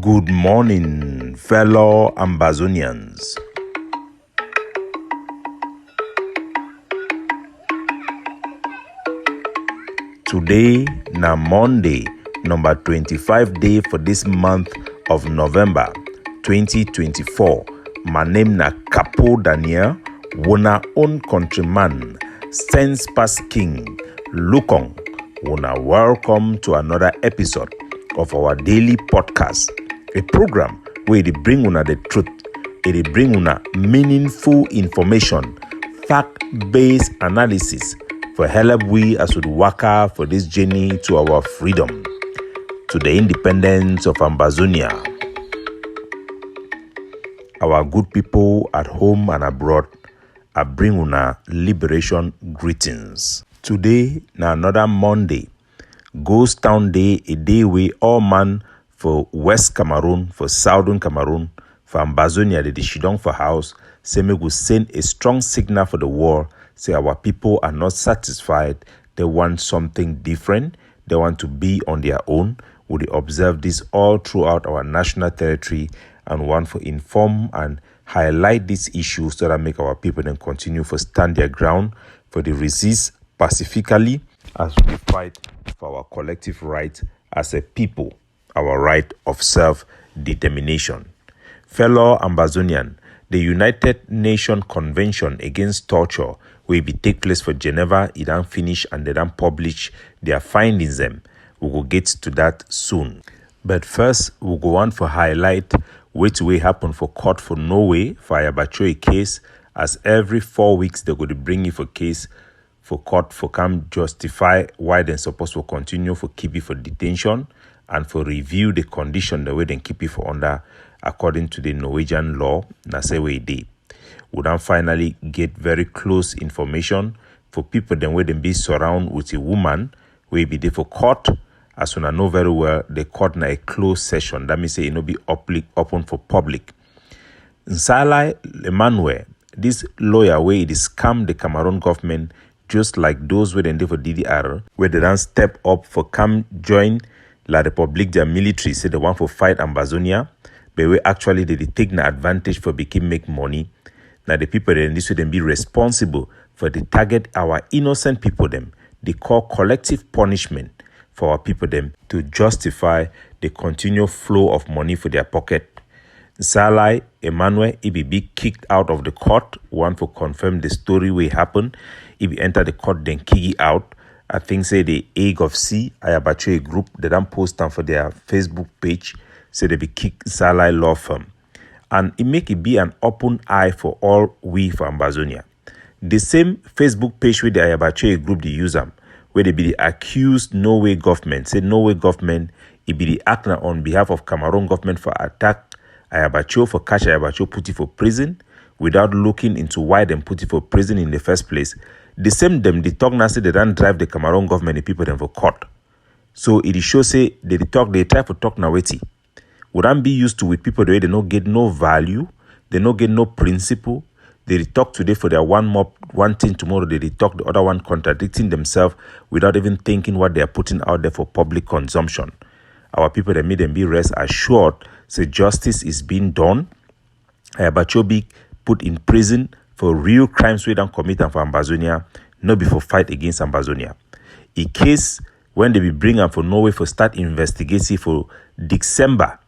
Good morning, fellow Ambazonians. Today na Monday, number 25 day for this month of November 2024. My name na Capo Daniel, wona own countryman, sense past king, Lukong. Wona welcome to another episode of our daily podcast, a program where they bring una the truth, they bring una meaningful information, fact-based analysis for help we as we waka for this journey to our freedom, to the independence of Ambazonia. Our good people at home and abroad, I bring una liberation greetings. Today na another Monday, Ghost Town Day, a day where all man for West Cameroon, for Southern Cameroon, for Ambazonia, they shidong for house, say me go send a strong signal for the world, say our people are not satisfied, they want something different, they want to be on their own. We observe this all throughout our national territory and want to inform and highlight these issues so that make our people then continue to stand their ground, for the resist pacifically as we fight for our collective right as a people, our right of self-determination. Fellow Ambazonian, the United Nations Convention Against Torture will be take place for Geneva. It don't finish and they don't publish their findings them. We will get to that soon. But first, we go on for highlight which will happen for court for Norway for Ambazonia case, as every 4 weeks they're going to bring you for case for court for come justify why they're supposed to continue for keep you for detention and for review the condition the way they keep you for under according to the Norwegian law. Na say way they would then finally get very close information for people then where they be surrounded with a woman will be there for court. As soon as I know very well, the court na a closed session. That means say it no be open for public. Nsala Emmanuel, this lawyer where it scam the Cameroon government, just like those where they did for DDR, where they don't step up for come join La République their military, say they want for fight Ambazonia, but we actually they take the advantage for become make money. Now the people then this way then be responsible for the target our innocent people them. They call collective punishment for our people them to justify the continual flow of money for their pocket. Salai Emmanuel, he be kicked out of the court. One for confirm the story will happen. He be enter the court, then kick it out. I think say the Egg of C, Ambazonia group, they don't post them for their Facebook page. Say they be kick Salai law firm. And it make it be an open eye for all we for Ambazonia. The same Facebook page with the Ambazonia group they use them, where they be the accused Norway government. Say Norway government, it be the actor on behalf of Cameroon government for attack Ambazonia, for catch Ambazonia, put it for prison without looking into why them put it for prison in the first place. The same them, they talk now say they don't drive the Cameroon government, the people them for court. So it shows say they try to talk now wait. Would not be used to with people the way they don't get no value, they don't get no principle. They talk today for their one thing tomorrow, they talk the other one contradicting themselves without even thinking what they are putting out there for public consumption. Our people that made them be rest assured, say justice is being done. Ambazonia be put in prison for real crimes we don't commit for Ambazonia, not before fight against Ambazonia. In case when they be bring them for Norway for start investigating for December,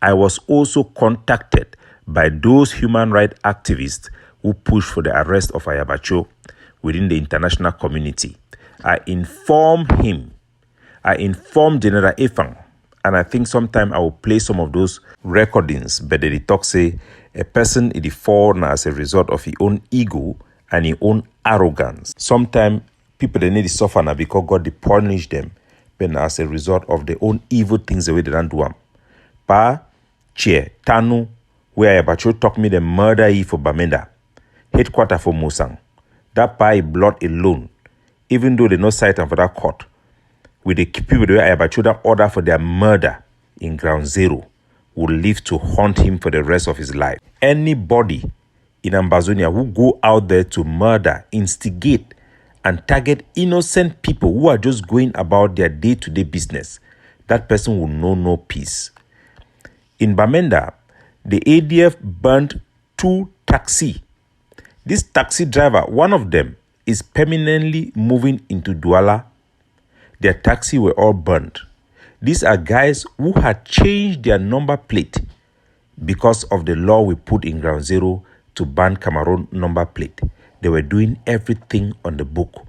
I was also contacted by those human rights activists who push for the arrest of Ambazonia within the international community. I informed General Efang, and I think sometime I will play some of those recordings, but they talk say a person is the fall as a result of his own ego and his own arrogance. Sometimes people they need to suffer now because God they punish them, but as a result of their own evil things the way they don't do them. Pa Che Tanu, where Ambazonia talk me the murder he for Bamenda, headquarter for Musang. That by blood alone, even though they no cite him for that court, with the people the way Ambazonia order for their murder in ground zero, will live to haunt him for the rest of his life. Anybody in Ambazonia who go out there to murder, instigate, and target innocent people who are just going about their day-to-day business, that person will know no peace. In Bamenda, the ADF burnt 2 taxis. This taxi driver, one of them, is permanently moving into Douala. Their taxi were all burnt. These are guys who had changed their number plate because of the law we put in Ground Zero to ban Cameroon number plate. They were doing everything on the book.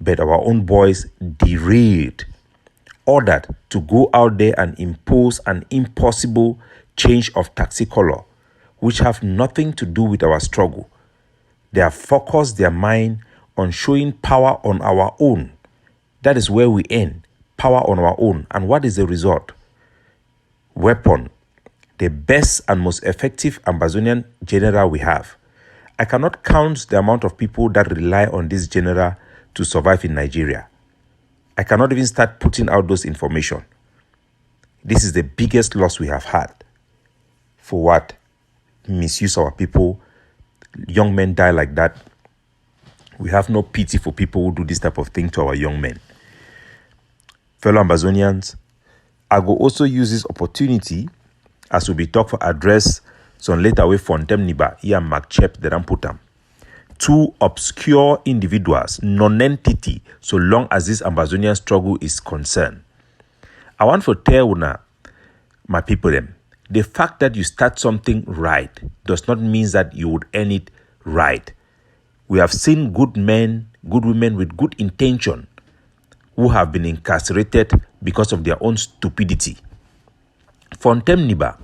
But our own boys derailed, ordered to go out there and impose an impossible change of taxi color, which have nothing to do with our struggle. They have focused their mind on showing power on our own. That is where we end, power on our own. And what is the result? Weapon, the best and most effective Ambazonian general we have. I cannot count the amount of people that rely on this general to survive in Nigeria. I cannot even start putting out those information. This is the biggest loss we have had. For what? Misuse our people. Young men die like that. We have no pity for people who do this type of thing to our young men. Fellow Ambazonians, I will also use this opportunity as we be talk for address some later with Fontem Neba and Chebs the Ramputam. 2 obscure individuals, non-entity, so long as this Ambazonian struggle is concerned. I want to tell una, my people them, the fact that you start something right does not mean that you would end it right. We have seen good men, good women with good intention who have been incarcerated because of their own stupidity. Fontem Neba,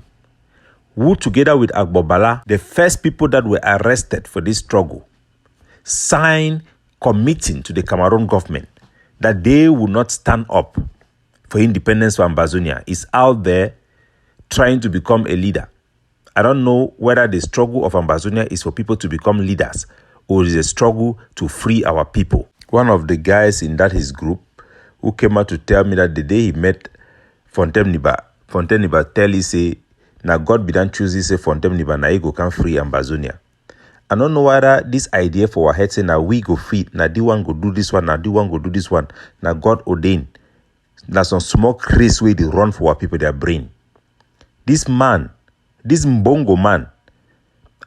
who together with Agbobala, the first people that were arrested for this struggle, signed committing to the Cameroon government that they will not stand up for independence for Ambazonia, is out there trying to become a leader. I don't know whether the struggle of Ambazonia is for people to become leaders or is a struggle to free our people. One of the guys in that his group who came out to tell me that the day he met Fontem Neba tell he say, now God be done choose say Fontem Neba na he go can free Ambazonia. I don't know whether this idea for our head say now we go free, now the one go do this one, now the one go do this one, now God ordained. Now some small crazy way they run for our people, their brain. This man, this Mbongo man,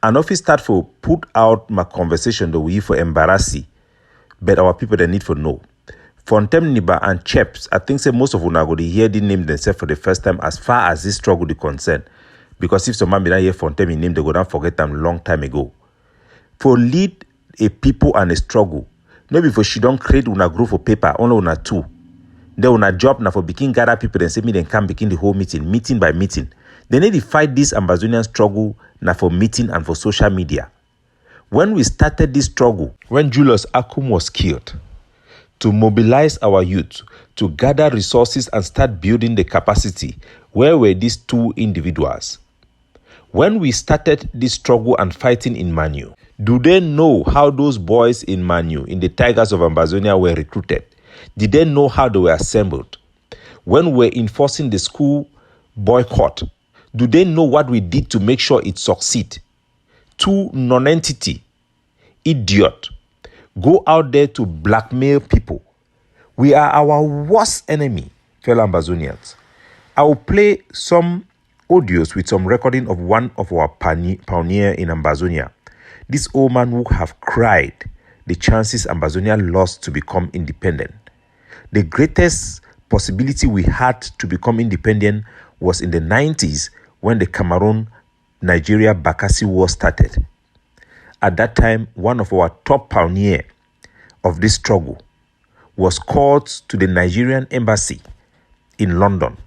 and if he start for put out my conversation that we for embarrassing, but our people they need for know. Fontem Neba and Chebs, I think say most of una go hear the name themselves for the first time as far as this struggle is concerned. Because if some man be not hear Fontem in name, they go down forget them long time ago. For lead a people and a struggle, no before she don't create una group for paper, only una 2. Then una job now for begin gather people and say me then come begin the whole meeting by meeting. They need to fight this Ambazonian struggle now for meeting and for social media. When we started this struggle, when Julius Akum was killed, to mobilize our youth, to gather resources and start building the capacity, where were these 2 individuals? When we started this struggle and fighting in Manu, do they know how those boys in Manu, in the Tigers of Ambazonia, were recruited? Did they know how they were assembled? When we were enforcing the school boycott, do they know what we did to make sure it succeed? 2 non-entity, idiot, go out there to blackmail people. We are our worst enemy, fellow Ambazonians. I will play some audios with some recording of one of our pioneer in Ambazonia. This old man would have cried the chances Ambazonia lost to become independent. The greatest possibility we had to become independent was in the 90s when the Cameroon-Nigeria Bakassi War started. At that time, one of our top pioneers of this struggle was called to the Nigerian embassy in London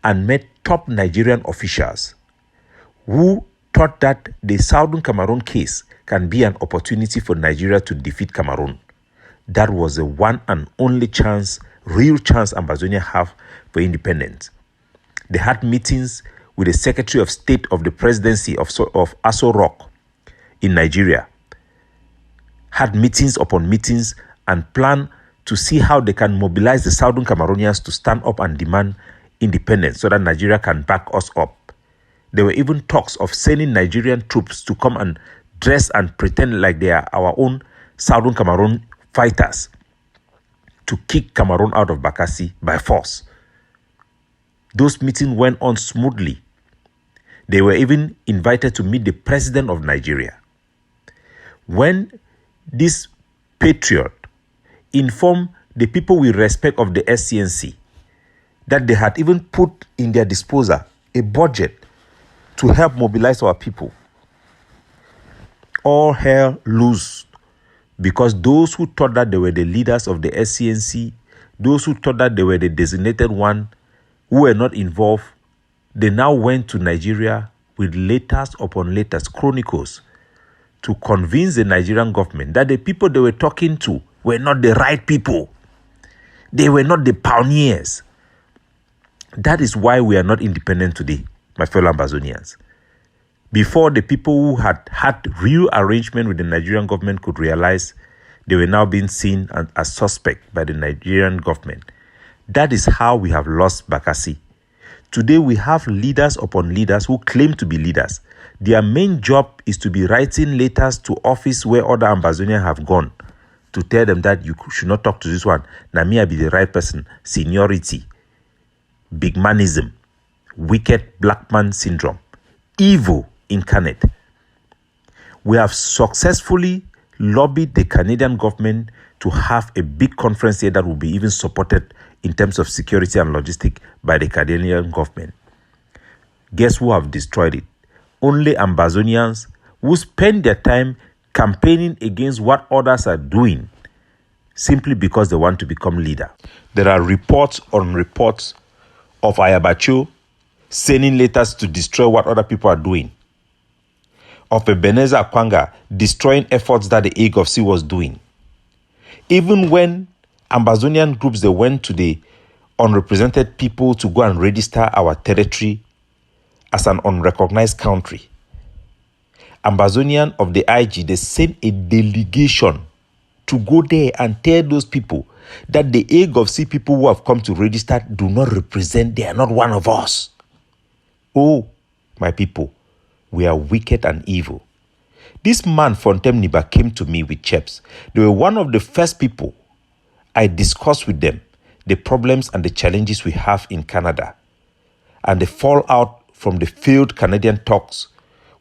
and met top Nigerian officials who thought that the Southern Cameroon case can be an opportunity for Nigeria to defeat Cameroon. That was the one and only chance, real chance Ambazonia have for independence. They had meetings with the Secretary of State of the Presidency of Aso Rock in Nigeria, had meetings upon meetings and planned to see how they can mobilize the Southern Cameroonians to stand up and demand independence so that Nigeria can back us up. There were even talks of sending Nigerian troops to come and dress and pretend like they are our own Southern Cameroon fighters to kick Cameroon out of Bakassi by force. Those meetings went on smoothly. They were even invited to meet the president of Nigeria. When this patriot informed the people with respect of the SCNC that they had even put in their disposal a budget to help mobilize our people, all hell loose, because those who thought that they were the leaders of the SCNC, those who thought that they were the designated one, who were not involved, they now went to Nigeria with letters upon letters, chronicles, to convince the Nigerian government that the people they were talking to were not the right people. They were not the pioneers. That is why we are not independent today, my fellow Ambazonians. Before the people who had had real arrangement with the Nigerian government could realize, they were now being seen as suspect by the Nigerian government. That is how we have lost Bakassi. Today we have leaders upon leaders who claim to be leaders. Their main job is to be writing letters to office where other Ambazonians have gone to tell them that you should not talk to this one. Namia be the right person. Seniority, big manism, wicked black man syndrome, evil incarnate. We have successfully lobbied the Canadian government to have a big conference here that will be even supported in terms of security and logistics by the Canadian government. Guess who have destroyed it? Only Ambazonians who spend their time campaigning against what others are doing simply because they want to become leader. There are reports on reports of Ayabacho sending letters to destroy what other people are doing, of Ebenezer Akwanga destroying efforts that the AGOFC was doing. Even when Ambazonian groups, they went to the unrepresented people to go and register our territory as an unrecognized country, Ambazonian of the IG, they sent a delegation to go there and tell those people that the AGOFC people who have come to register do not represent, they are not one of us. Oh, my people, we are wicked and evil. This man, Fontem Neba, came to me with Chebs. They were one of the first people I discussed with them the problems and the challenges we have in Canada and the fallout from the failed Canadian talks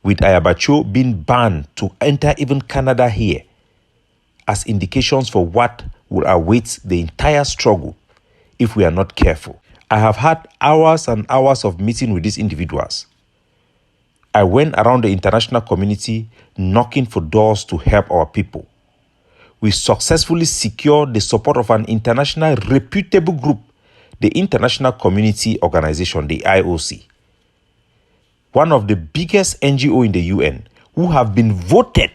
with Ayabacho being banned to enter even Canada here as indications for what will await the entire struggle if we are not careful. I have had hours and hours of meeting with these individuals. I went around the international community knocking for doors to help our people. We successfully secured the support of an international reputable group, the International Community Organization, the IOC, one of the biggest NGO in the UN, who have been voted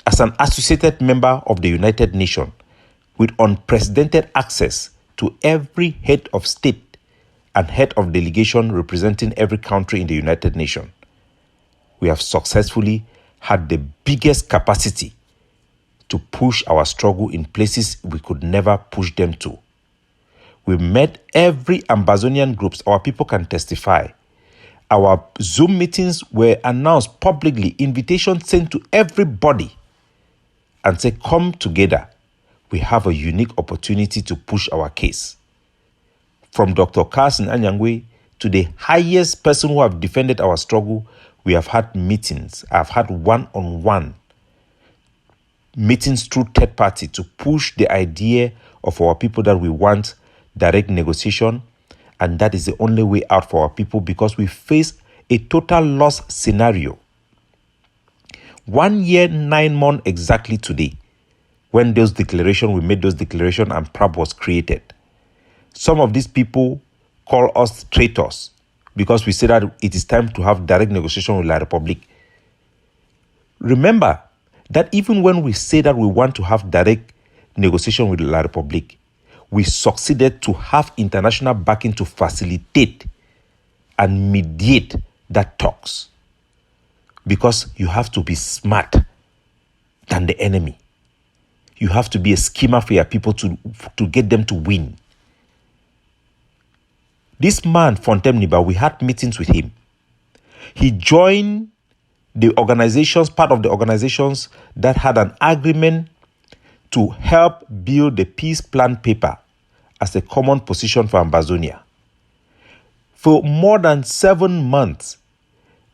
as an associated member of the United Nations with unprecedented access to every head of state and head of delegation representing every country in the United Nations. We have successfully had the biggest capacity to push our struggle in places we could never push them to. We met every Ambazonian groups. Our people can testify. Our Zoom meetings were announced publicly, invitations sent to everybody, and say, come together. We have a unique opportunity to push our case. From Dr. Carson Anyangwe to the highest person who have defended our struggle, we have had meetings. I've had one-on-one meetings through third party to push the idea of our people that we want direct negotiation, and that is the only way out for our people because we face a total loss scenario. 1 year, 9 months exactly today, when we made those declarations and PRAB was created. Some of these people call us traitors because we say that it is time to have direct negotiation with La Republique. Remember that even when we say that we want to have direct negotiation with La Republique, we succeeded to have international backing to facilitate and mediate that talks. Because you have to be smart than the enemy. You have to be a schemer for your people to get them to win. This man, Fontem Neba, we had meetings with him. He joined the organizations, part of the organizations that had an agreement to help build the peace plan paper as a common position for Ambazonia. For more than 7 months,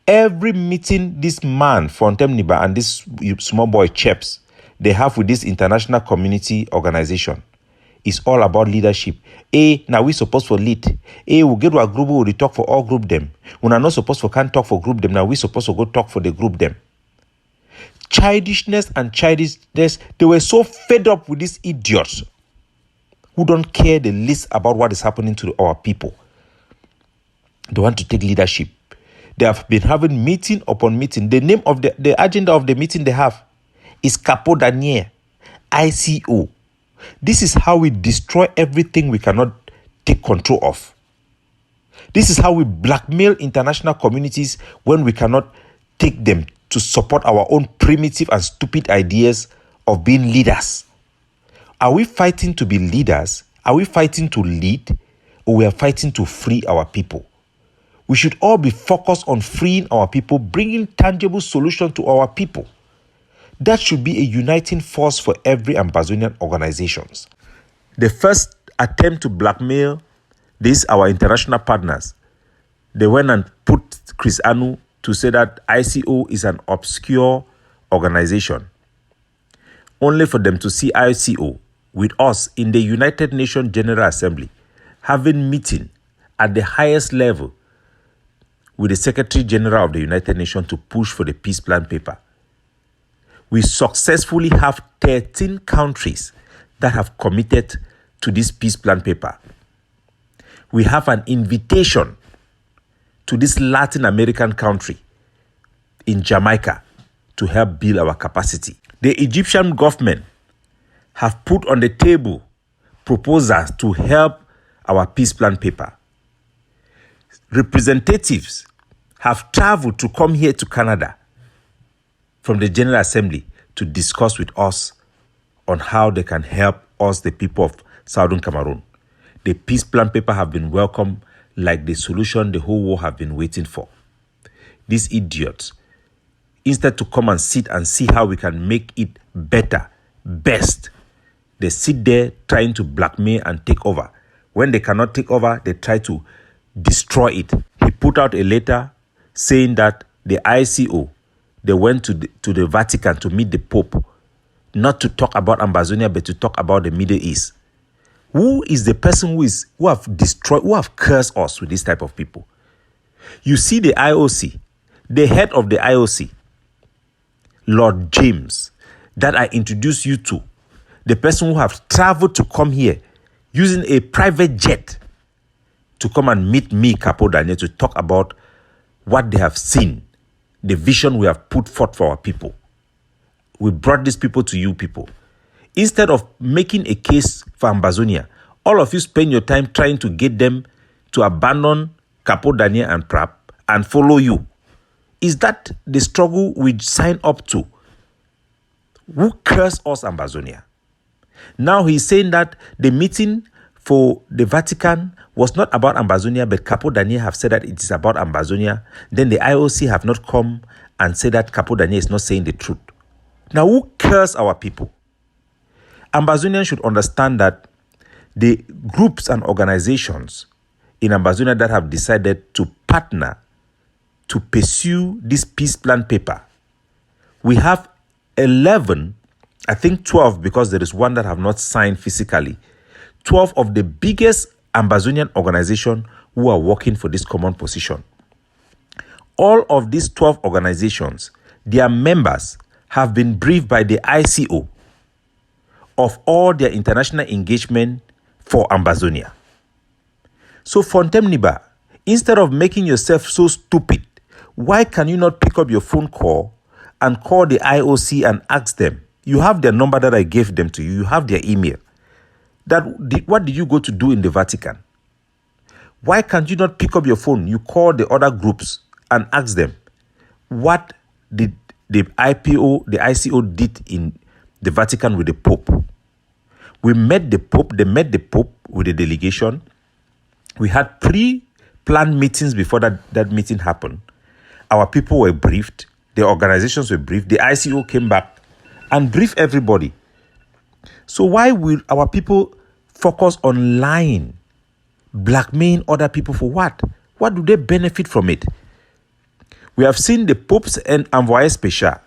Every meeting this man, Fontem Neba, and this small boy, Chebs, they have with this international community organization is all about leadership. Now we supposed for lead. We get to a group, we talk for all group them. When are not supposed for can't talk for group them, now we supposed to go talk for the group them. Childishness, they were so fed up with these idiots who don't care the least about what is happening to our people. They want to take leadership. They have been having meeting upon meeting. The name of the agenda of the meeting they have is Capo Daniel, ICO. This is how we destroy everything we cannot take control of. This is how we blackmail international communities when we cannot take them to support our own primitive and stupid ideas of being leaders. Are we fighting to be leaders? Are we fighting to lead? Or we are fighting to free our people? We should all be focused on freeing our people, bringing tangible solutions to our people. That should be a uniting force for every Ambazonian organizations. The first attempt to blackmail our international partners, they went and put Chris Anu to say that ICO is an obscure organization. Only for them to see ICO with us in the United Nations General Assembly, having meeting at the highest level with the Secretary General of the United Nations to push for the peace plan paper. We successfully have 13 countries that have committed to this peace plan paper. We have an invitation to this Latin American country in Jamaica to help build our capacity. The Egyptian government have put on the table proposals to help our peace plan paper. Representatives have traveled to come here to Canada from the General Assembly to discuss with us on how they can help us, the people of Southern Cameroon. The peace plan paper have been welcomed like the solution the whole world have been waiting for. These idiots, instead to come and sit and see how we can make it better, best, they sit there trying to blackmail and take over. When they cannot take over, they try to destroy it. He put out a letter saying that the ICO, they went to the Vatican to meet the Pope, not to talk about Ambazonia, but to talk about the Middle East. Who is the person who have cursed us with this type of people? You see the IOC, the head of the IOC, Lord James, that I introduced you to, the person who have traveled to come here using a private jet to come and meet me, Capo Daniel, to talk about what they have seen, the vision we have put forth for our people. We brought these people to you people. Instead of making a case for Ambazonia, all of you spend your time trying to get them to abandon Capo Daniel and Prap and follow you. Is that the struggle we sign up to? Who cursed us, Ambazonia? Now he's saying that the meeting for the Vatican was not about Ambazonia, but Capo Daniel have said that it is about Ambazonia. Then the IOC have not come and said that Capo Daniel is not saying the truth. Now who cursed our people? Ambazonians should understand that the groups and organizations in Ambazonia that have decided to partner to pursue this peace plan paper, we have 11, I think 12, because there is one that have not signed physically, 12 of the biggest Ambazonian organizations who are working for this common position. All of these 12 organizations, their members have been briefed by the ICO of all their international engagement for Ambazonia. So Fontem Neba, instead of making yourself so stupid, why can you not pick up your phone call and call the IOC and ask them? You have their number that I gave them to you. You have their email. What did you go to do in the Vatican? Why can't you not pick up your phone? You call the other groups and ask them, what did the ICO did in the Vatican with the Pope? We met the Pope. They met the Pope with the delegation. We had pre-planned meetings before that meeting happened. Our people were briefed. The organizations were briefed. The ICO came back and briefed everybody. So why will our people focus on lying, blackmailing other people for what? What do they benefit from it? We have seen the popes and envoyés spéciaux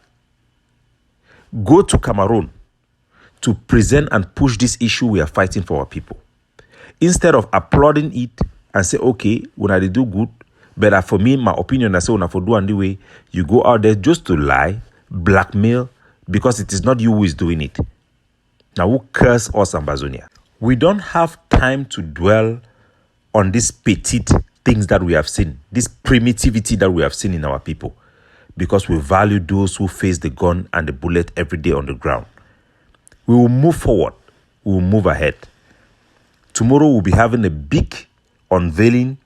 go to Cameroon to present and push this issue we are fighting for our people. Instead of applauding it and say, okay, when I do good, but for me, my opinion, I say, when I do and the way, you go out there just to lie, blackmail, because it is not you who is doing it. Now, who curse us, Ambazonia? We don't have time to dwell on these petite things that we have seen, this primitivity that we have seen in our people, because we value those who face the gun and the bullet every day on the ground. We will move forward. We will move ahead. Tomorrow we'll be having a big unveiling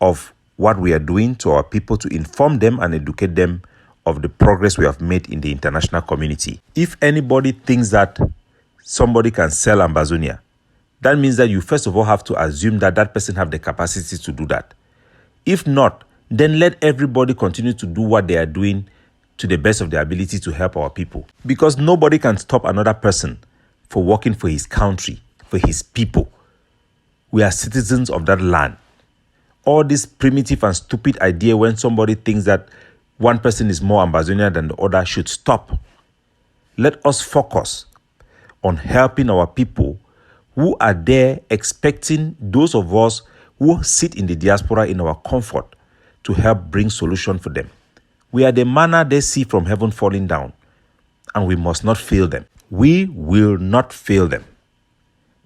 of what we are doing to our people to inform them and educate them of the progress we have made in the international community. If anybody thinks that somebody can sell Ambazonia, that means that you first of all have to assume that that person have the capacity to do that. If not, then let everybody continue to do what they are doing to the best of their ability to help our people. Because nobody can stop another person for working for his country, for his people. We are citizens of that land. All this primitive and stupid idea when somebody thinks that one person is more Ambazonia than the other should stop. Let us focus on helping our people who are there expecting those of us who sit in the diaspora in our comfort to help bring solution for them. We are the manna they see from heaven falling down, and we must not fail them. We will not fail them,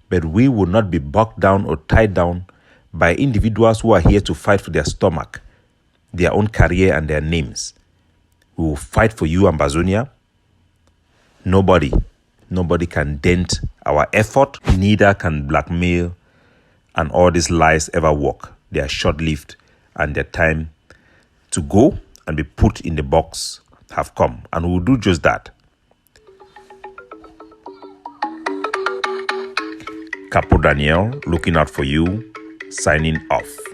but we will not be bogged down or tied down by individuals who are here to fight for their stomach, their own career and their names. We will fight for you, Ambazonia. Nobody can dent our effort, neither can blackmail and all these lies ever work. They are short-lived and their time to go and be put in the box have come, and we will do just that. Capo Daniel, looking out for you, signing off.